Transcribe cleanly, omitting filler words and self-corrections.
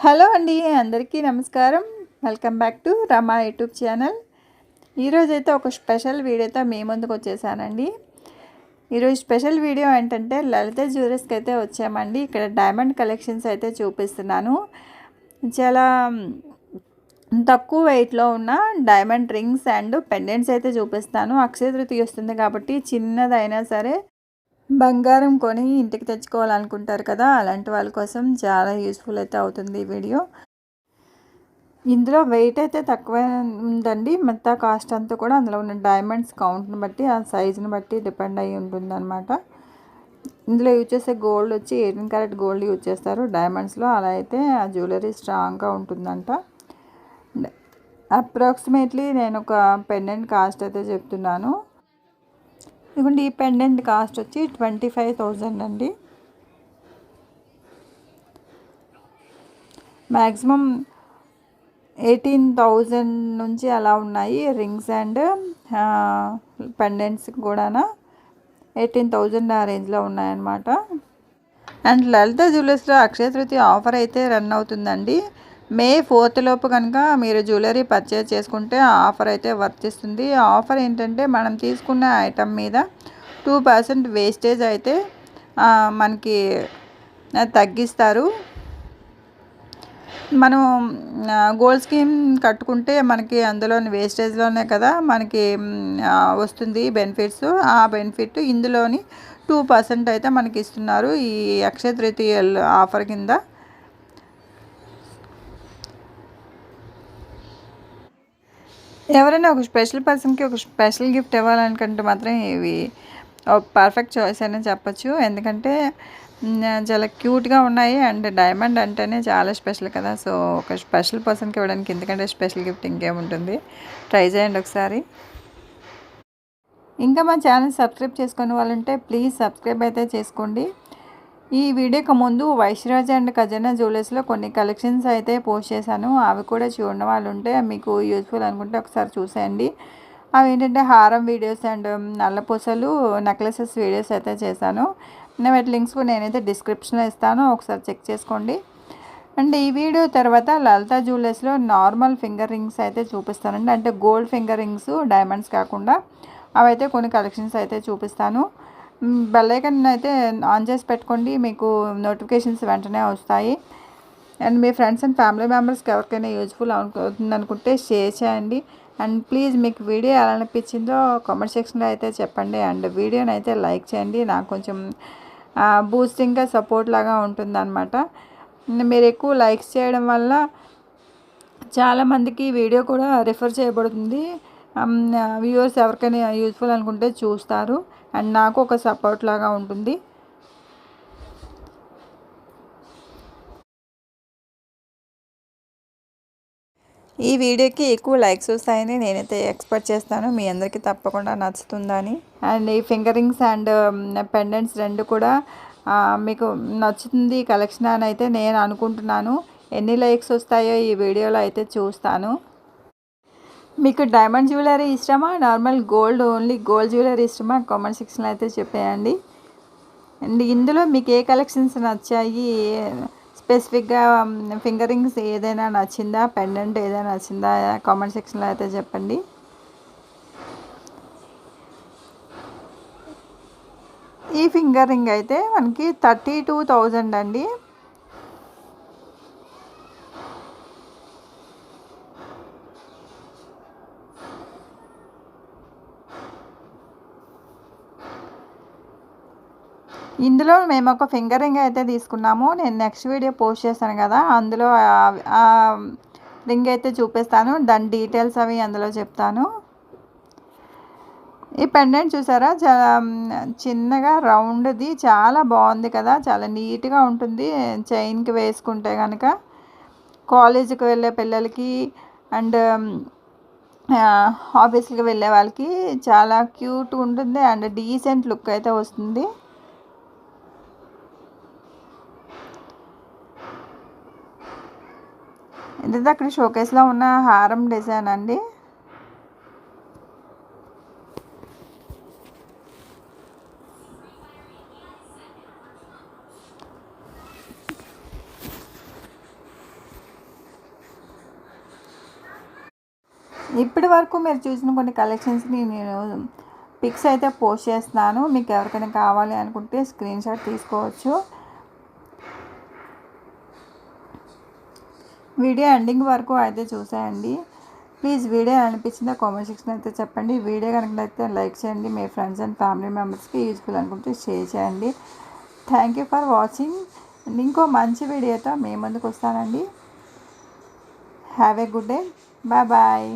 Hello అండి, అందరికీ నమస్కారం. Welcome back to Rama YouTube channel. ఈరోజైతే ఒక స్పెషల్ వీడియోతో మీ ముందుకు వచ్చేసానండి. ఈరోజు స్పెషల్ వీడియో ఏంటంటే లలిత జ్యువెలర్స్కి అయితే వచ్చామండి. ఇక్కడ డైమండ్ కలెక్షన్స్ అయితే చూపిస్తున్నాను. చాలా తక్కువ వెయిట్లో ఉన్న డైమండ్ రింగ్స్ అండ్ పెండెంట్స్ అయితే చూపిస్తాను. అక్షయ తృతీయ వస్తుంది కాబట్టి చిన్నదైనా సరే బంగారం కొని ఇంటికి తెచ్చుకోవాలనుకుంటారు కదా, అలాంటి వాళ్ళ కోసం చాలా యూస్ఫుల్ అయితే అవుతుంది ఈ వీడియో. ఇందులో వెయిట్ అయితే తక్కువ ఉందండి. మొత్తం కాస్ట్ అంతా కూడా అందులో ఉన్న డైమండ్స్ కౌంట్ని బట్టి, ఆ సైజుని బట్టి డిపెండ్ అయ్యి ఉంటుంది అనమాట. ఇందులో యూజ్ చేసే గోల్డ్ వచ్చి 18 క్యారెట్ గోల్డ్ యూజ్ చేస్తారు డైమండ్స్లో. అలా అయితే ఆ జ్యువెలరీ స్ట్రాంగ్గా ఉంటుందంట. అప్రాక్సిమేట్లీ నేను ఒక పెండెంట్ కాస్ట్ అయితే చెప్తున్నాను. ఇదిగోండి, ఈ పెండెంట్ కాస్ట్ వచ్చి 25,000 అండి. మ్యాక్సిమం 18,000 నుంచి అలా ఉన్నాయి రింగ్స్ అండ్ పెండెంట్స్ కూడా 18,000 ఆ రేంజ్లో ఉన్నాయన్నమాట. And Lalitha జ్యువెలర్స్లో Akshaya Tritiya offer అయితే రన్ అవుతుందండి. మే 4th లోపు కనుక మీరు జ్యువెలరీ పర్చేజ్ చేసుకుంటే ఆ ఆఫర్ అయితే వర్తిస్తుంది. ఆ ఆఫర్ ఏంటంటే మనం తీసుకున్న ఐటమ్ మీద 2% వేస్టేజ్ అయితే మనకి తగ్గిస్తారు. మనం గోల్డ్ స్కీమ్ కట్టుకుంటే మనకి అందులోని వేస్టేజ్లోనే కదా మనకి వస్తుంది బెనిఫిట్స్. ఆ బెనిఫిట్ ఇందులోని 2% అయితే మనకి ఇస్తున్నారు ఈ అక్షయ తృతీయ ఆఫర్ కింద. ఎవరైనా ఒక స్పెషల్ పర్సన్కి ఒక స్పెషల్ గిఫ్ట్ ఇవ్వాలనుకుంటే మాత్రం ఇవి పర్ఫెక్ట్ చాయిస్ అని చెప్పచ్చు. ఎందుకంటే చాలా క్యూట్గా ఉన్నాయి అండ్ డైమండ్ అంటేనే చాలా స్పెషల్ కదా. సో ఒక స్పెషల్ పర్సన్కి ఇవ్వడానికి ఎందుకంటే స్పెషల్ గిఫ్ట్ ఇంకేముంటుంది. ట్రై చేయండి ఒకసారి. ఇంకా మా ఛానల్ సబ్స్క్రైబ్ చేసుకునే వాళ్ళు ఉంటే ప్లీజ్ సబ్స్క్రైబ్ అయితే చేసుకోండి. ఈ వీడియోకి ముందు వైశ్యరాజ్ అండ్ ఖజానా జ్యువెలర్స్లో కొన్ని కలెక్షన్స్ అయితే పోస్ట్ చేశాను. అవి కూడా చూడని వాళ్ళు ఉంటే మీకు యూస్ఫుల్ అనుకుంటే ఒకసారి చూసేయండి. అవి ఏంటంటే హారం వీడియోస్ అండ్ నల్లపూసలు నెక్లెసెస్ వీడియోస్ అయితే చేశాను. వాటి లింక్స్ కూడా నేనైతే డిస్క్రిప్షన్లో ఇస్తాను, ఒకసారి చెక్ చేసుకోండి. అండ్ ఈ వీడియో తర్వాత లలిత జ్యువెలర్స్లో నార్మల్ ఫింగర్ రింగ్స్ అయితే చూపిస్తానండి. అంటే గోల్డ్ ఫింగర్ రింగ్స్ డైమండ్స్ కాకుండా అవైతే కొన్ని కలెక్షన్స్ అయితే చూపిస్తాను. బెల్ ఐకాన్ అయితే ఆన్ చేసి పెట్టుకోండి, మీకు నోటిఫికేషన్స్ వెంటనే వస్తాయి. And me friends and family మెంబర్స్కి ఎవరికైనా యూజ్ఫుల్ అవుతుంది అనుకుంటే షేర్ చేయండి. అండ్ ప్లీజ్ మీకు వీడియో ఎలా అనిపించిందో కామెంట్ సెక్షన్లో అయితే చెప్పండి. అండ్ వీడియోని అయితే లైక్ చేయండి, నాకు కొంచెం బూస్టింగ్గా సపోర్ట్ లాగా ఉంటుందన్నమాట. మీరు ఎక్కువ లైక్స్ చేయడం వల్ల చాలామందికి వీడియో కూడా రిఫర్ చేయబడుతుంది. వ్యూవర్స్ ఎవరికైనా యూజ్ఫుల్ అనుకుంటే చూస్తారు అండ్ నాకు ఒక సపోర్ట్ లాగా ఉంటుంది. ఈ వీడియోకి ఎక్కువ లైక్స్ వస్తాయని నేనైతే ఎక్స్పెక్ట్ చేస్తాను. మీ అందరికీ తప్పకుండా నచ్చుతుందని. అండ్ ఈ ఫింగర్ రింగ్స్ అండ్ పెండెంట్స్ రెండు కూడా మీకు నచ్చుతుంది కలెక్షన్ అని అయితే నేను అనుకుంటున్నాను. ఎన్ని లైక్స్ వస్తాయో ఈ వీడియోలో అయితే చూస్తాను. మీకు డైమండ్ జ్యువెలరీ ఇష్టమా, normal gold only gold jewellery ఇష్టమా, కామెంట్ సెక్షన్లో అయితే చెప్పేయండి. అండ్ ఇందులో మీకు ఏ కలెక్షన్స్ నచ్చాయి, స్పెసిఫిక్గా ఫింగర్ రింగ్స్ ఏదైనా నచ్చిందా, పెండెంట్ ఏదైనా నచ్చిందా, కామెంట్ సెక్షన్లో అయితే చెప్పండి. ఈ ఫింగర్ రింగ్ అయితే మనకి 32,000 అండి. ఇందులో మేము ఒక ఫింగర్ రింగ్ అయితే తీసుకున్నాము. నేను నెక్స్ట్ వీడియో పోస్ట్ చేస్తాను కదా, అందులో ఆ రింగ్ అయితే చూపిస్తాను. దాని డీటెయిల్స్ అవి అందులో చెప్తాను. ఈ పెండెంట్ చూసారా, చాలా చిన్నగా రౌండ్ది, చాలా బాగుంది కదా, చాలా నీట్గా ఉంటుంది. చైన్కి వేసుకుంటే కనుక కాలేజీకి వెళ్ళే పిల్లలకి అండ్ ఆఫీస్కి వెళ్ళే వాళ్ళకి చాలా క్యూట్గా ఉంటుంది అండ్ డీసెంట్ లుక్ అయితే వస్తుంది. ఇది అక్కడ షోకేస్లో ఉన్న హారం డిజైన్ అండి. ఇప్పటి వరకు మీరు చూసిన కొన్ని కలెక్షన్స్ని నేను పిక్స్ అయితే పోస్ట్ చేస్తున్నాను. మీకు ఎవరికైనా కావాలి అనుకుంటే స్క్రీన్ షాట్ తీసుకోవచ్చు. వీడియో ఎండింగ్ వరకు అయితే చూసేయండి. ప్లీజ్ వీడియో అనిపించిందా కామెంట్ సెక్షన్ అయితే చెప్పండి. వీడియో కనుక అయితే లైక్ చేయండి. మీ ఫ్రెండ్స్ అండ్ ఫ్యామిలీ మెంబర్స్కి యూజ్ఫుల్ అనుకుంటే షేర్ చేయండి. Thank you for watching. ఇంకో మంచి వీడియోతో మీ ముందుకు వస్తానండి. Have a good day. Bye bye.